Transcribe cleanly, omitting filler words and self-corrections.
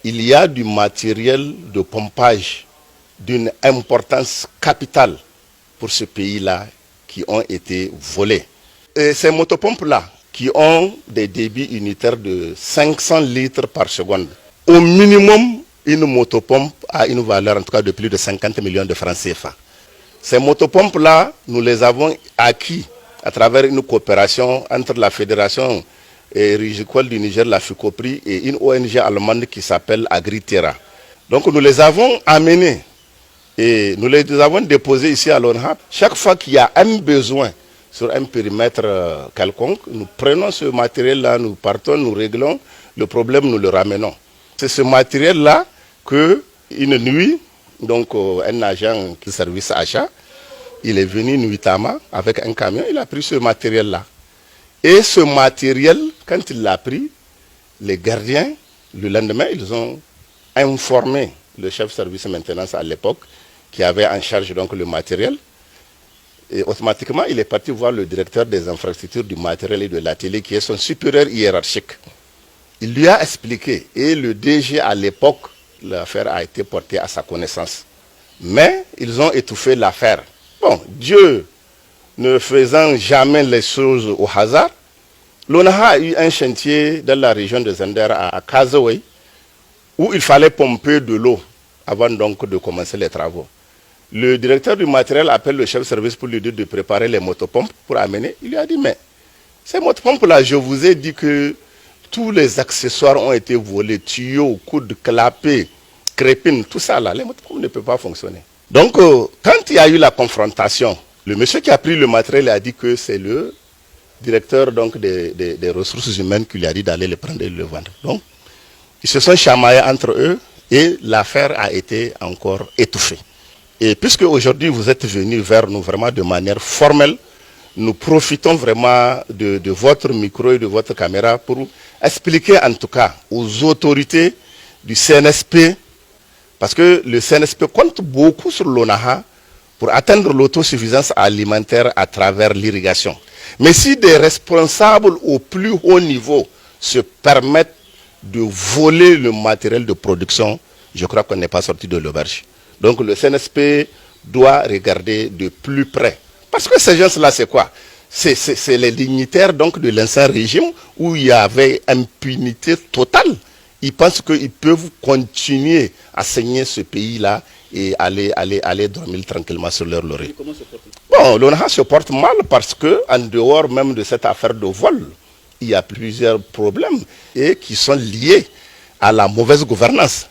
il y a du matériel de pompage d'une importance capitale pour ce pays-là qui ont été volés. Et ces motopompes-là, qui ont des débits unitaires de 500 litres par seconde, au minimum, une motopompe a une valeur en tout cas de plus de 50 millions de francs CFA. Ces motopompes-là, nous les avons acquis à travers une coopération entre la Fédération Rigicole du Niger, la FUCOPRI, et une ONG allemande qui s'appelle Agriterra. Donc nous les avons amenés et nous les avons déposés ici à l'ONHAP. Chaque fois qu'il y a un besoin sur un périmètre quelconque, nous prenons ce matériel-là, nous partons, nous réglons le problème, nous le ramenons. C'est ce matériel-là qu'une nuit, donc un agent qui service achat, il est venu nuitamment avec un camion, il a pris ce matériel-là. Et ce matériel, quand il l'a pris, les gardiens, le lendemain, ils ont informé le chef de service maintenance à l'époque, qui avait en charge donc le matériel. Et automatiquement, il est parti voir le directeur des infrastructures du matériel et de l'atelier, qui est son supérieur hiérarchique. Il lui a expliqué, et le DG à l'époque, l'affaire a été portée à sa connaissance. Mais ils ont étouffé l'affaire. Bon, Dieu ne faisant jamais les choses au hasard, l'ONAHA a eu un chantier dans la région de Zender à Kazaway, où il fallait pomper de l'eau avant donc de commencer les travaux. Le directeur du matériel appelle le chef de service pour lui dire de préparer les motopompes pour amener. Il lui a dit, mais ces motopompes-là, je vous ai dit que tous les accessoires ont été volés, tuyaux, coudes, clapets, crépines, tout ça là, les motopompes ne peuvent pas fonctionner. Donc, quand il y a eu la confrontation, le monsieur qui a pris le matériel a dit que c'est le directeur donc, des ressources humaines qui lui a dit d'aller le prendre et le vendre. Donc, ils se sont chamaillés entre eux et l'affaire a été encore étouffée. Et puisque aujourd'hui vous êtes venus vers nous vraiment de manière formelle, nous profitons vraiment de votre micro et de votre caméra pour expliquer en tout cas aux autorités du CNSP, parce que le CNSP compte beaucoup sur l'ONAHA pour atteindre l'autosuffisance alimentaire à travers l'irrigation. Mais si des responsables au plus haut niveau se permettent de voler le matériel de production, je crois qu'on n'est pas sorti de l'auberge. Donc le CNSP doit regarder de plus près. Parce que ces gens-là, c'est quoi? C'est les dignitaires donc, de l'ancien régime où il y avait impunité totale. Ils pensent qu'ils peuvent continuer à saigner ce pays-là et aller dormir tranquillement sur leur laurier. Bon, l'ONAHA se porte mal parce qu'en dehors même de cette affaire de vol, il y a plusieurs problèmes et qui sont liés à la mauvaise gouvernance.